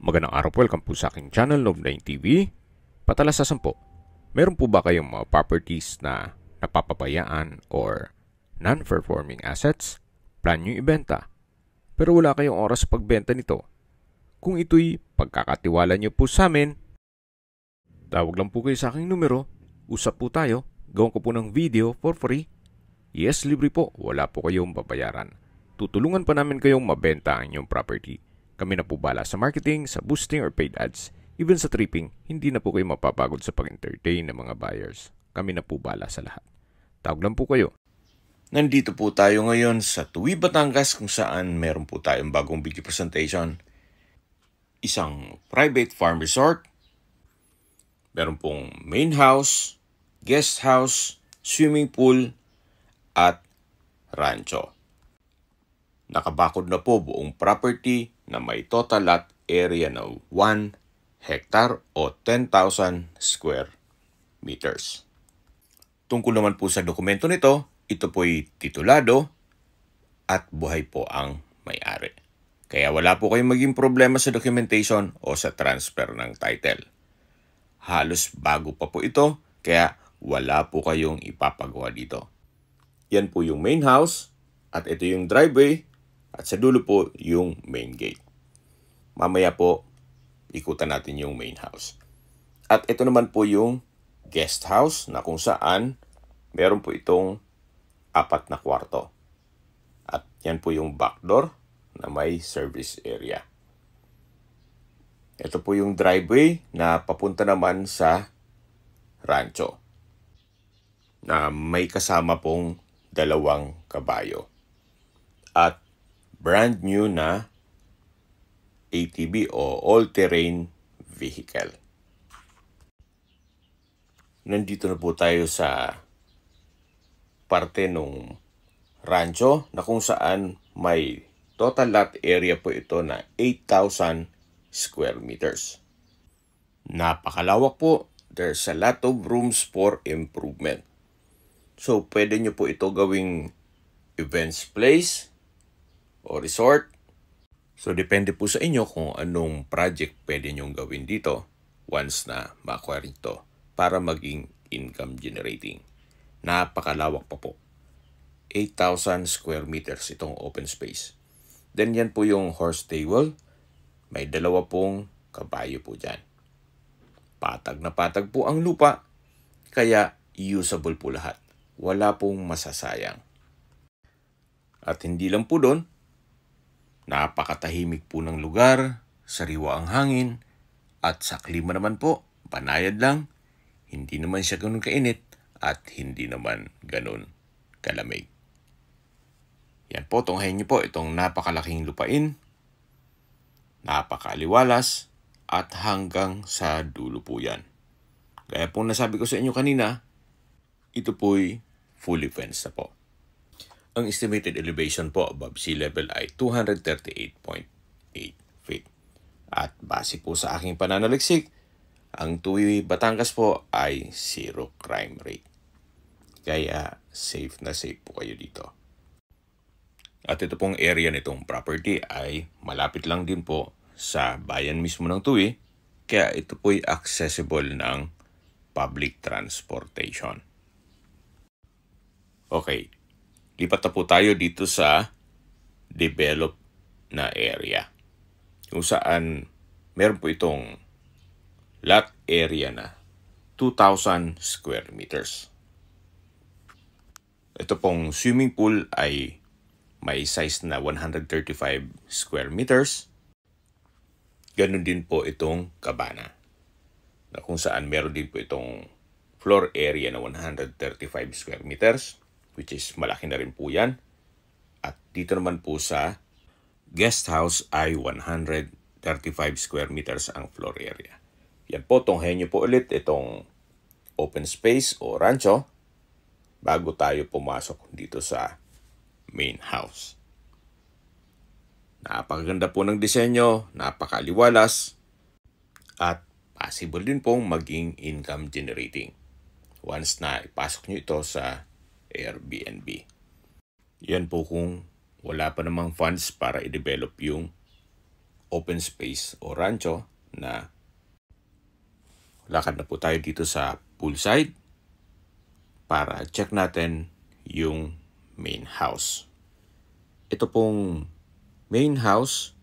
Magandang araw po, welcome po sa aking channel, Love9 TV. Patalasasan po, meron po ba kayong mga properties na napapabayaan or non-performing assets? Plan nyo ibenta, pero wala kayong oras sa pagbenta nito. Kung ito'y pagkakatiwala nyo po sa amin, tawag lang po kayo sa aking numero, usap po tayo, gawin ko po ng video for free. Yes, libre po, wala po kayong babayaran. Tutulungan pa namin kayong mabenta ang inyong property. Kami na po bala sa marketing, sa boosting or paid ads. Even sa tripping, hindi na po kayo mapapagod sa pag-entertain ng mga buyers. Kami na po bala sa lahat. Tawag lang po kayo. Nandito po tayo ngayon sa Tuwi, Batangas kung saan meron po tayong bagong video presentation. Isang private farm resort. Meron pong main house, guest house, swimming pool, at rancho. Nakabakod na po buong property na may total lot area na 1 hectare o 10,000 square meters. Tungkol naman po sa dokumento nito, ito po'y titulado at buhay po ang may-ari. Kaya wala po kayong maging problema sa documentation o sa transfer ng title. Halos bago pa po ito, kaya wala po kayong ipapagawa dito. Yan po yung main house at ito yung driveway at sa dulo po yung main gate. Mamaya po, ikutan natin yung main house. At ito naman po yung guest house na kung saan meron po itong 4 na kwarto. At yan po yung back door na may service area. Ito po yung driveway na papunta naman sa rancho na may kasama pong 2 kabayo. At brand new na ATV o all-terrain vehicle. Nandito na po tayo sa parte ng rancho na kung saan may total lot area po ito na 8,000 square meters. Napakalawak po. There's a lot of rooms for improvement. So, pwede nyo po ito gawing events place o resort. So, depende po sa inyo kung anong project pwede nyong gawin dito once na ma-acquire ito para maging income generating. Napakalawak pa po. 8,000 square meters itong open space. Then yan po yung horse stable. May 2 pong kabayo po dyan. Patag na patag po ang lupa, kaya usable po lahat. Wala pong masasayang. At hindi lang po doon, napakatahimik po ng lugar, sariwa ang hangin, at sa klima naman po, banayad lang, hindi naman siya ganun kainit, at hindi naman ganun kalamig. Yan po, tunghayin niyo po itong napakalaking lupain, napakaaliwalas, at hanggang sa dulo po yan. Kaya po nasabi ko sa inyo kanina, ito po'y fully fenced na po. Ang estimated elevation po above sea level ay 238.8 feet. At base po sa aking pananaliksik, ang Tuwi, Batangas po ay 0 crime rate. Kaya safe na safe po kayo dito. At ito pong area nitong property ay malapit lang din po sa bayan mismo ng Tuwi. Kaya ito po'y accessible ng public transportation. Okay. Lipat na po tayo dito sa developed na area. Kung saan meron po itong lot area na 2,000 square meters. Ito pong swimming pool ay may size na 135 square meters. Ganon din po itong kabana. Na kung saan meron din po itong floor area na 135 square meters. Which is malaki na rin po yan. At dito naman po sa guest house ay 135 square meters ang floor area. Yan po, tunghayin nyo po ulit itong open space o rancho bago tayo pumasok dito sa main house. Napakaganda po ng disenyo, napakaliwalas, at possible din pong maging income generating once na ipasok nyo ito sa Airbnb. Yan po kung wala pa namang funds para i-develop yung open space o rancho na lakad na po tayo dito sa poolside para check natin yung main house. Ito pong main house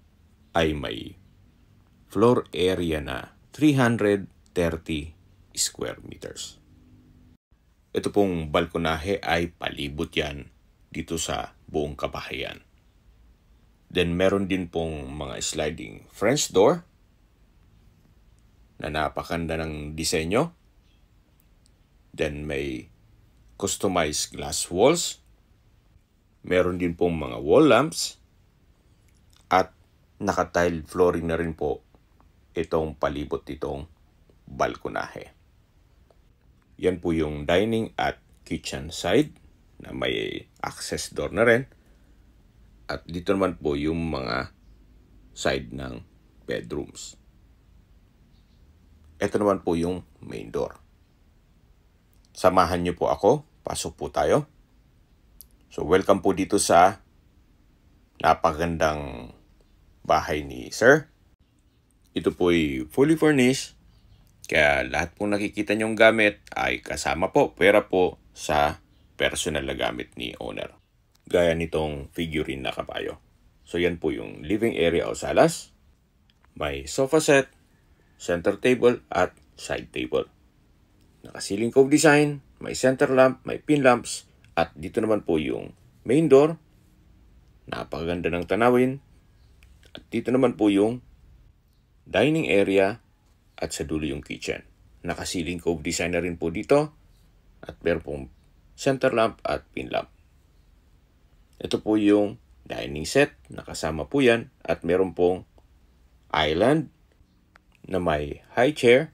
ay may floor area na 330 square meters. Ito pong balkonahe ay palibot yan dito sa buong kabahayan. Then meron din pong mga sliding French door na napakaganda ng disenyo. Then may customized glass walls. Meron din pong mga wall lamps at naka-tile flooring na rin po itong palibot itong balkonahe. Yan po yung dining at kitchen side na may access door na rin. At dito naman po yung mga side ng bedrooms. Ito naman po yung main door. Samahan niyo po ako. Pasok po tayo. So welcome po dito sa napagandang bahay ni Sir. Ito po ay fully furnished. Kaya lahat pong nakikita nyong gamit ay kasama po, pera po sa personal na gamit ni owner. Gaya nitong figurine na kabayo. So yan po yung living area o salas. May sofa set, center table at side table. Naka-ceiling cove design, may center lamp, may pin lamps. At dito naman po yung main door. Napakaganda ng tanawin. At dito naman po yung dining area at sa dulo yung kitchen. Naka-ceiling cove design na rin po dito. At meron pong center lamp at pin lamp. Ito po yung dining set. Nakasama po yan. At meron pong island na may high chair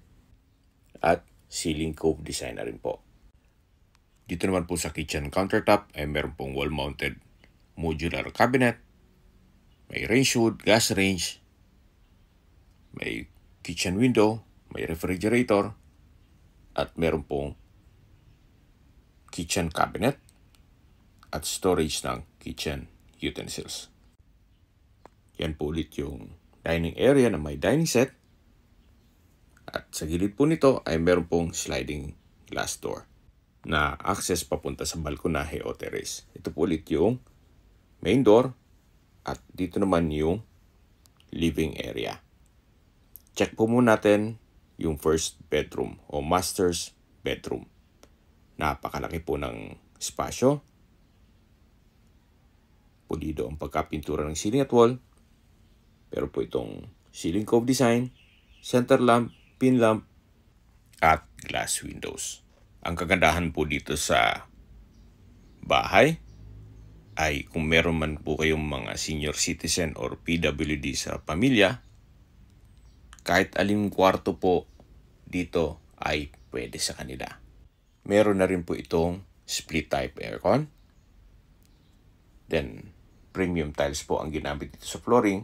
at ceiling cove design na rin po. Dito naman po sa kitchen countertop ay meron pong wall-mounted modular cabinet. May range hood, gas range. May kitchen window, may refrigerator. At meron pong kitchen cabinet at storage ng kitchen utensils. Yan po ulit yung dining area na may dining set. At sa gilid po nito ay meron pong sliding glass door na access papunta sa balkonahe o terrace. Ito po ulit yung main door at dito naman yung living area. Check po muna natin yung first bedroom o master's bedroom. Napakalaki po ng espasyo. Pulido ang pagkapintura ng ceiling at wall. Pero po itong ceiling cove design, center lamp, pin lamp, at glass windows. Ang kagandahan po dito sa bahay ay kung meron man po kayong mga senior citizen or PWD sa pamilya, kahit aling kwarto po dito ay pwede sa kanila. Meron na rin po itong split type aircon. Then, premium tiles po ang ginamit dito sa flooring.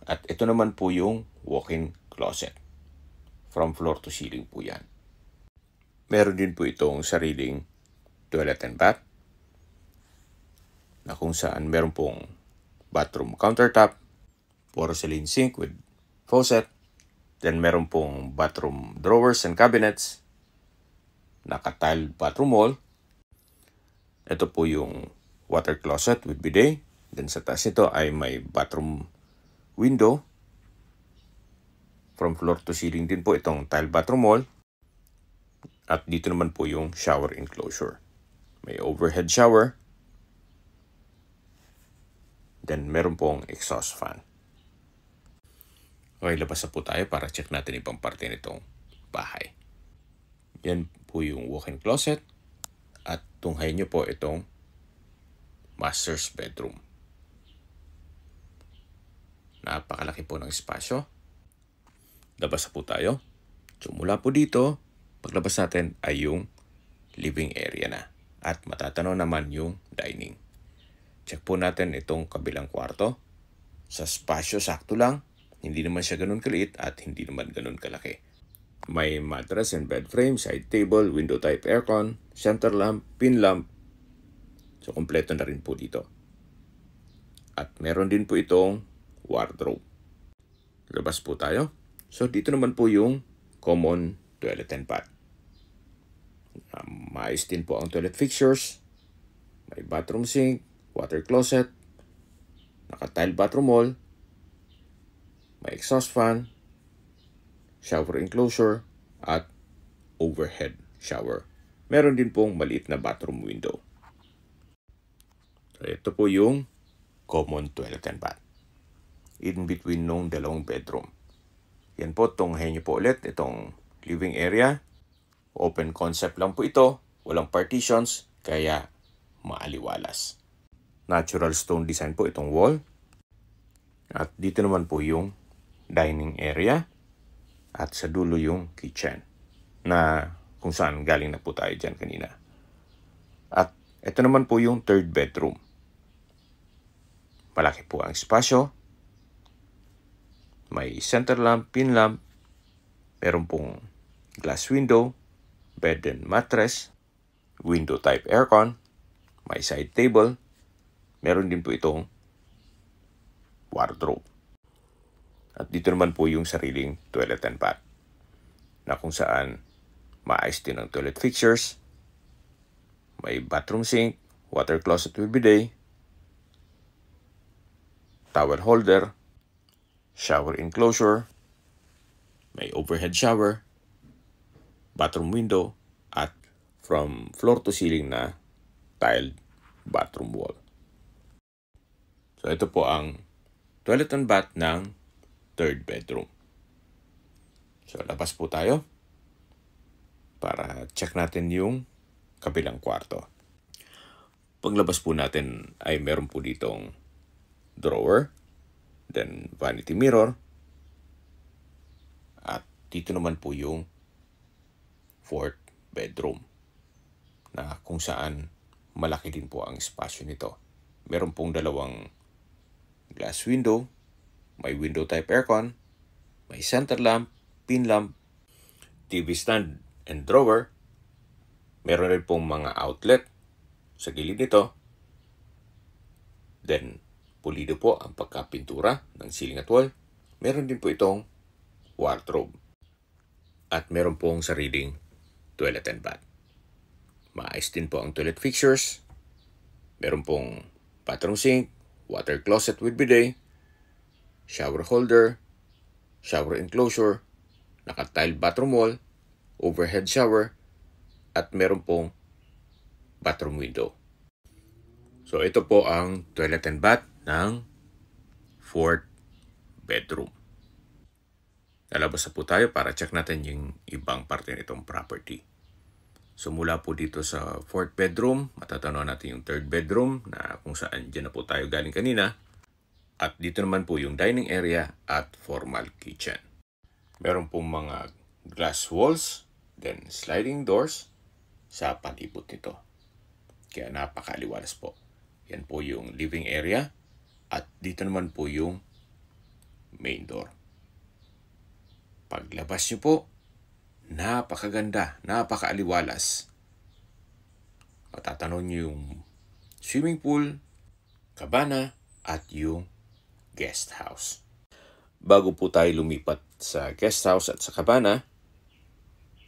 At ito naman po yung walk-in closet. From floor to ceiling po yan. Meron din po itong sariling toilet and bath na kung saan meron pong bathroom countertop, porcelain sink with faucet, then meron pong bathroom drawers and cabinets, naka-tile bathroom wall. Ito po yung water closet with bidet. Then sa taas nito ay may bathroom window. From floor to ceiling din po itong tile bathroom wall. At dito naman po yung shower enclosure. May overhead shower. Then meron pong exhaust fan. Okay, labas na po tayo para check natin ibang parte nitong bahay. Yan po yung walk-in closet. At tunghayin nyo po itong master's bedroom. Napakalaki po ng espasyo. Labas na po tayo. So mula po dito, paglabas natin ay yung living area na. At matatanaw naman yung dining. Check po natin itong kabilang kwarto. Sa spasyo, sakto lang. Hindi naman siya ganun kaliit at hindi naman ganun kalaki. May mattress and bed frame, side table, window type aircon, center lamp, pin lamp. So kompleto na rin po dito. At meron din po itong wardrobe. Labas po tayo. So dito naman po yung common toilet and bath. Maayos din po ang toilet fixtures. May bathroom sink, water closet, naka-tile bathroom wall, may exhaust fan, shower enclosure, at overhead shower. Meron din pong maliit na bathroom window. So ito po yung common toilet and bath. In between nung dalawang bedroom. Yan po, tunghayin niyo po ulit itong living area. Open concept lang po ito. Walang partitions, kaya maaliwalas. Natural stone design po itong wall. At dito naman po yung dining area. At sa dulo yung kitchen. Na kung saan galing na po tayo dyan kanina. At ito naman po yung third bedroom. Malaki po ang espasyo. May center lamp, pin lamp, meron pong glass window, bed and mattress, window type aircon, may side table, meron din po itong wardrobe. At dito naman po yung sariling toilet and bath na kung saan maayos din ang toilet fixtures, may bathroom sink, water closet with bidet, towel holder, shower enclosure, may overhead shower, bathroom window, at from floor to ceiling na tiled bathroom wall. So ito po ang toilet and bath ng third bedroom. So labas po tayo para check natin yung kabilang kwarto. Paglabas po natin ay meron po ditong drawer, then vanity mirror, at dito naman po yung fourth bedroom na kung saan malaki din po ang espasyo nito. Meron pong dalawang glass window, may window type aircon, may center lamp, pin lamp, TV stand and drawer. Meron rin pong mga outlet sa gilid nito. Then pulido po ang pagkapintura ng ceiling at wall. Meron din po itong wardrobe. At meron pong sariling toilet and bath. Maayos din po ang toilet fixtures. Meron pong bathroom sink, water closet with bidet, shower holder, shower enclosure, naka-tile bathroom wall, overhead shower, at meron pong bathroom window. So ito po ang toilet and bath ng fourth bedroom. Lalabas na po tayo para check natin yung ibang parte nitong property. So mula po dito sa fourth bedroom, matatanaw natin yung third bedroom na kung saan dyan na po tayo galing kanina. At dito naman po yung dining area at formal kitchen. Meron pong mga glass walls, then sliding doors sa palibot nito. Kaya napakaliwalas po. Yan po yung living area. At dito naman po yung main door. Paglabas nyo po, napakaganda, napakaaliwalas. Matatanaw nyo yung swimming pool, cabana, at yung guest house. Bago po tayo lumipat sa guest house at sa cabana,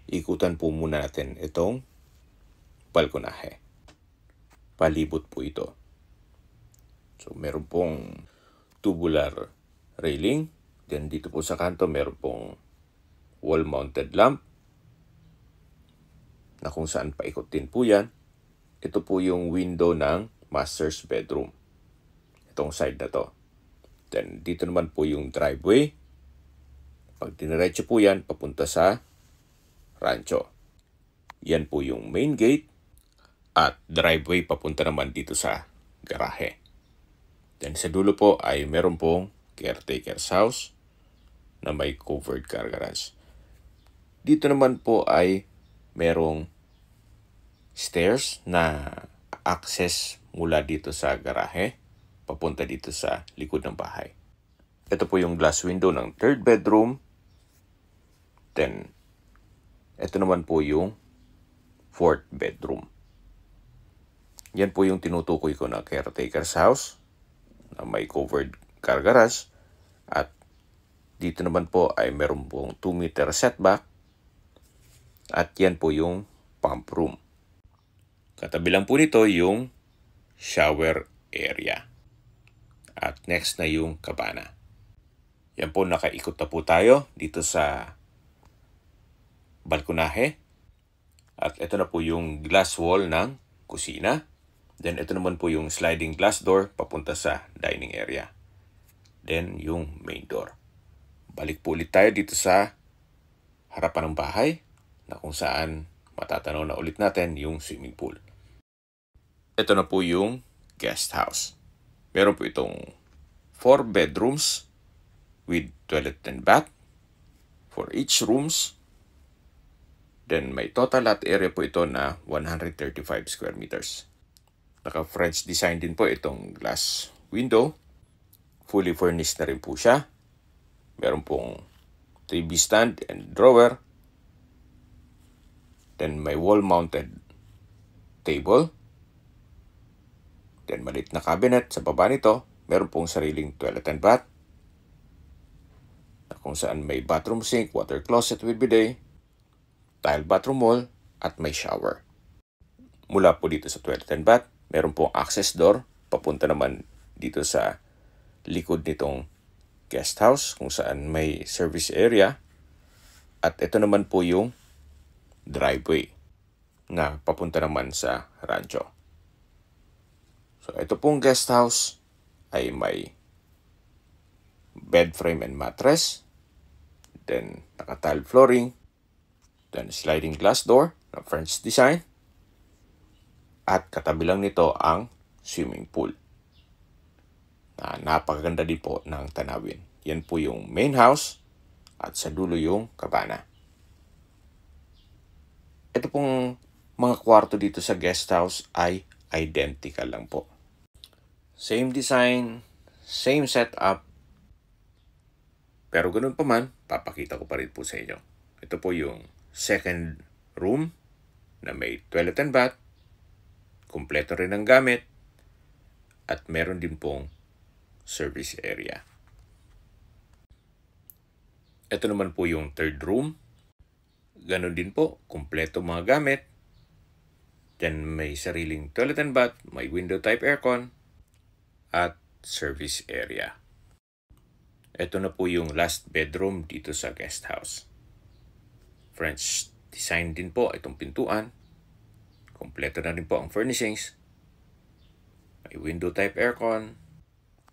ikutan po muna natin itong balkonahe. Palibot po ito. So, meron pong tubular railing. Then, dito po sa kanto, meron pong wall-mounted lamp na kung saan paikot din po yan. Ito po yung window ng master's bedroom. Itong side na to. Then, dito naman po yung driveway. Pag diniretso po yan, papunta sa rancho. Yan po yung main gate. At driveway papunta naman dito sa garahe. Then sa dulo po ay meron pong caretaker's house na may covered car garage. Dito naman po ay merong stairs na access mula dito sa garahe papunta dito sa likod ng bahay. Ito po yung glass window ng third bedroom. Then ito naman po yung fourth bedroom. Yan po yung tinutukoy ko na caretaker's house na may covered car garage at dito naman po ay meron pong 2 meter setback. At yan po yung pump room. Katabi lang po nito yung shower area. At next na yung kabana. Yan po, nakaikot na po tayo dito sa balkonahe. At ito na po yung glass wall ng kusina. Then ito naman po yung sliding glass door papunta sa dining area. Then yung main door. Balik po ulit tayo dito sa harapan ng bahay na kung saan matatanaw na ulit natin yung swimming pool. Ito na po yung guest house. Meron po itong 4 bedrooms with toilet and bath for each rooms. Then may total lot area po ito na 135 square meters. Naka-French design din po itong glass window. Fully furnished na rin po siya. Meron pong TV stand and drawer. Then may wall-mounted table. Then maliit na cabinet sa baba nito. Meron pong sariling toilet and bath. Na kung saan may bathroom sink, water closet with bidet, tile bathroom wall, at may shower. Mula po dito sa toilet and bath, meron pong access door. Papunta naman dito sa likod nitong guest house kung saan may service area. At ito naman po yung driveway na papunta naman sa rancho. So ito pong guest house ay may bed frame and mattress, then naka-tile flooring, then sliding glass door na French design, at katabi lang nito ang swimming pool na napakaganda din po ng tanawin. Yan po yung main house at sa dulo yung kabana. Ito pong mga kwarto dito sa guest house ay identical lang po. Same design, same setup. Pero ganun pa man, papakita ko pa rin po sa inyo. Ito po yung second room na may toilet and bath. Kumpleto rin ang gamit. At meron din pong service area. Ito naman po yung third room. Ganun din po, kumpleto mga gamit. Then may sariling toilet and bath, may window type aircon, at service area. Ito na po yung last bedroom dito sa guest house. French design din po itong pintuan. Kompleto na rin po ang furnishings. May window type aircon,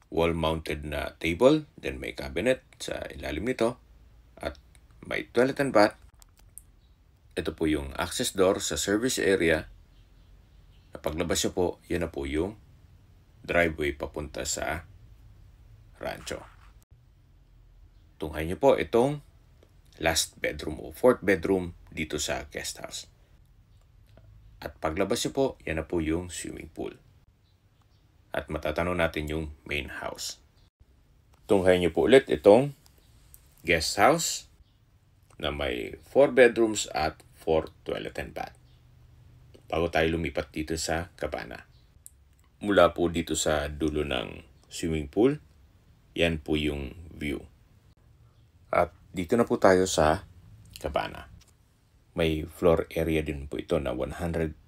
wall-mounted na table, then may cabinet sa ilalim nito, at may toilet and bath. Ito po yung access door sa service area. Na paglabas nyo po, yan na po yung driveway papunta sa rancho. Tunghay nyo po itong last bedroom o fourth bedroom dito sa guest house. At paglabas nyo po, yan na po yung swimming pool. At matatanaw natin yung main house. Tunghay nyo po ulit itong guest house na may 4 bedrooms at 4 toilet and bath. Bago tayo lumipat dito sa kabana. Mula po dito sa dulo ng swimming pool, yan po yung view. At dito na po tayo sa kabana. May floor area din po ito na 135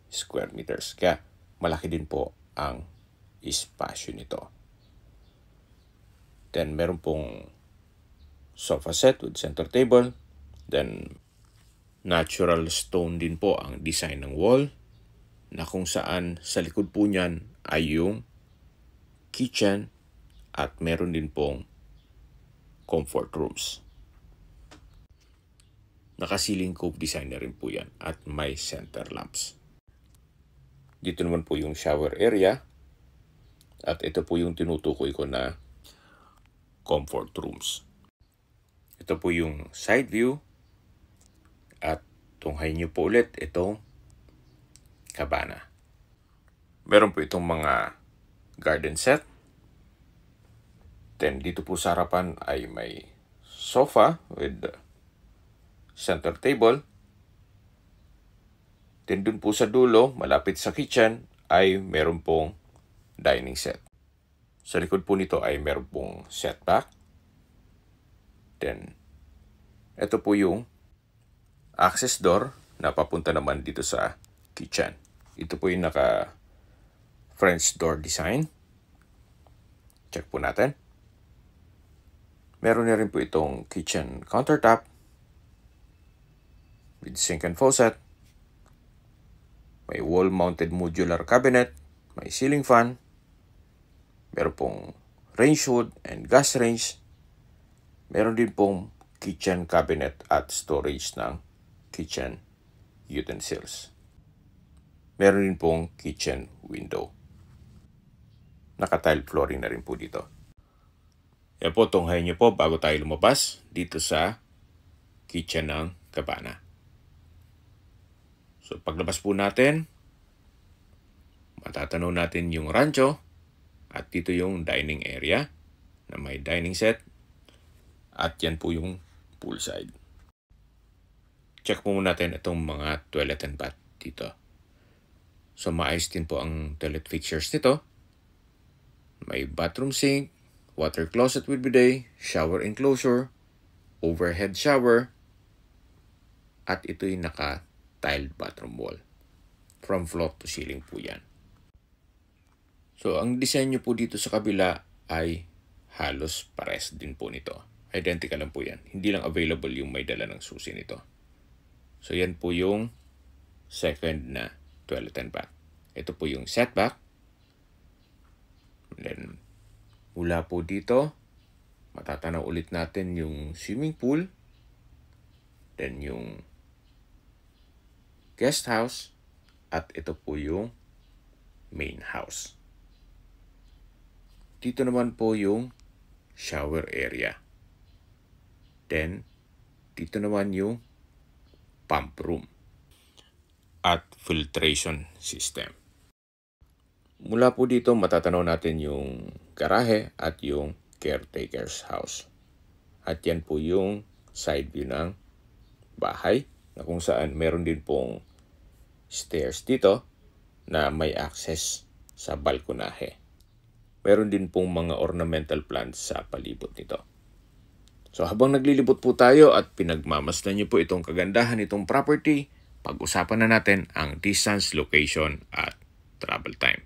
square meters. Kaya malaki din po ang espasyo nito. Then meron pong sofa set with center table. Then natural stone din po ang design ng wall, na kung saan sa likod po niyan ay yung kitchen at meron din pong comfort rooms. Naka-ceiling cove design na rin po yan at may center lamps. Dito naman po yung shower area at ito po yung tinutukoy ko na comfort rooms. Ito po yung side view at tunghay nyo po ulit itong kabana. Meron po itong mga garden set. Then dito po sa harapan ay may sofa with center table. Then dun po sa dulo, malapit sa kitchen, ay meron pong dining set. Sa likod po nito ay meron pong setback. Then, ito po yung access door na papunta naman dito sa kitchen. Ito po yung naka French door design. Check po natin. Meron na rin po itong kitchen countertop with sink and faucet. May wall-mounted modular cabinet. May ceiling fan. Meron pong range hood and gas range. Meron din pong kitchen cabinet at storage ng kitchen utensils. Meron din pong kitchen window. Naka-tile flooring na rin po dito. Yan po, tunghayin nyo po bago tayo lumabas dito sa kitchen ng Cabana. So paglabas po natin, matatanaw natin yung rancho at dito yung dining area na may dining set at yan po yung poolside. Check po muna natin itong mga toilet and bath dito. So maayos din po ang toilet fixtures nito. May bathroom sink, water closet with bidet, shower enclosure, overhead shower, at ito'y naka-tiled bathroom wall. From floor to ceiling po yan. So, ang disenyo po dito sa kabila ay halos pares din po nito. Identical lang po yan. Hindi lang available yung may dala ng susi nito. So, yan po yung second na toilet and bath. Ito po yung setback. And then, mula po dito, matatanaw ulit natin yung swimming pool. Then, yung guest house. At ito po yung main house. Dito naman po yung shower area. Then, dito naman yung pump room at filtration system. Mula po dito, matatanaw natin yung garahe at yung caretaker's house. At yan po yung side view ng bahay na kung saan meron din pong stairs dito na may access sa balkonahe. Meron din pong mga ornamental plants sa palibot nito. So habang naglilibot po tayo at pinagmamasdan niyo po itong kagandahan nitong property, pag-usapan na natin ang distance, location at travel time.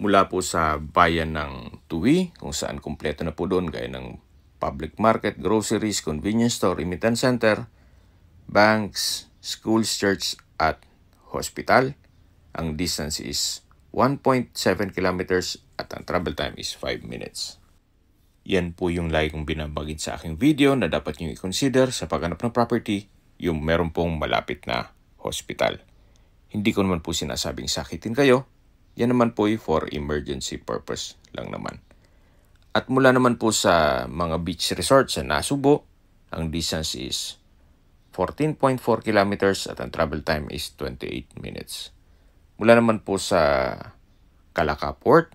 Mula po sa bayan ng Tuwi, kung saan kumpleto na po doon gaya ng public market, groceries, convenience store, remittance center, banks, schools, church at hospital. Ang distance is 1.7 kilometers at ang travel time is 5 minutes. Yan po yung lagi kong binabagid sa aking video na dapat nyo i-consider sa paghanap ng property, yung meron pong malapit na hospital. Hindi ko naman po sinasabing sakitin kayo. Yan naman po for emergency purpose lang naman. At mula naman po sa mga beach resorts sa Nasugbo, ang distance is 14.4 kilometers at ang travel time is 28 minutes. Mula naman po sa Calaca Port,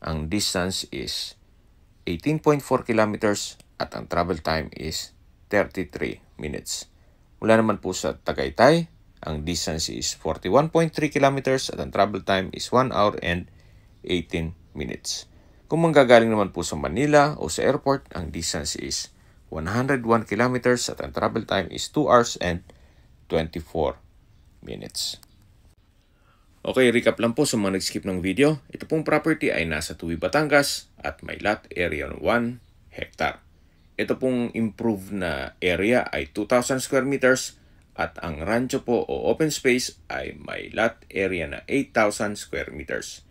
ang distance is 18.4 kilometers at ang travel time is 33 minutes. Mula naman po sa Tagaytay, ang distance is 41.3 kilometers at ang travel time is 1 hour and 18 minutes. Kung manggagaling naman po sa Manila o sa airport, ang distance is 101 kilometers at ang travel time is 2 hours and 24 minutes. Okay, recap lang po sa mga nag-skip ng video. Ito pong property ay nasa Tuwi, Batangas at may lot area ng 1 hectare. Ito pong improved na area ay 2,000 square meters at ang rancho po o open space ay may lot area na 8,000 square meters.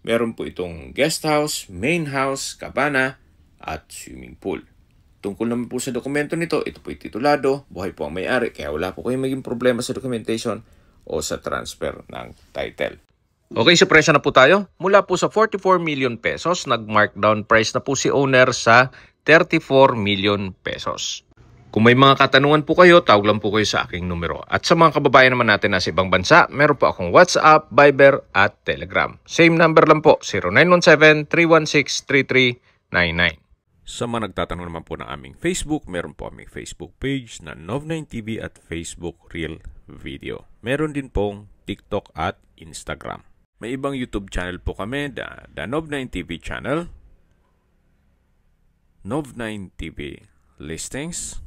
Meron po itong guest house, main house, cabana at swimming pool. Tungkol naman po sa dokumento nito, ito po ay titulado, buhay po ang may-ari kaya wala po kayong maging problema sa documentation o sa transfer ng title. Okay, sa presyo na po tayo. Mula po sa 44 million pesos, nag-markdown price na po si owner sa 34 million pesos. Kung may mga katanungan po kayo, tawag lang po kayo sa aking numero. At sa mga kababayan naman natin na sa ibang bansa, meron po akong WhatsApp, Viber at Telegram. Same number lang po, 0917-316-3399. Sa mga nagtatanong naman po ng aming Facebook, meron po aming Facebook page na Nov9TV at Facebook Real Video. Meron din pong TikTok at Instagram. May ibang YouTube channel po kami, the Nov9TV channel, Nov9TV listings,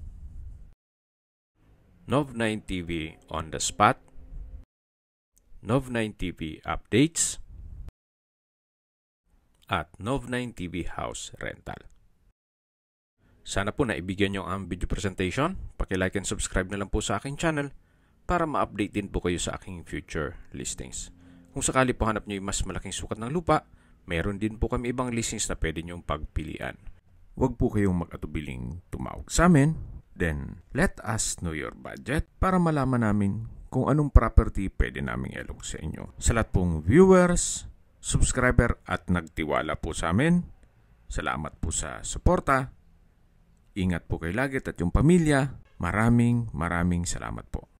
Nov9 TV on the spot, Nov9 TV updates, at Nov9 TV house rental. Sana po naibigyan nyo ang video presentation. Paki-like and subscribe na lang po sa aking channel para ma-update din po kayo sa aking future listings. Kung sakali po hanap nyo yung mas malaking sukat ng lupa, meron din po kami ibang listings na pwede nyong pagpilian. Huwag po kayong mag-atubiling tumawag sa amin. Then, let us know your budget para malaman namin kung anong property pwede naming ilog sa inyo. Sa lahat pong viewers, subscriber at nagtiwala po sa amin, salamat po sa suporta. Ingat po kayo lagi at yung pamilya. Maraming salamat po.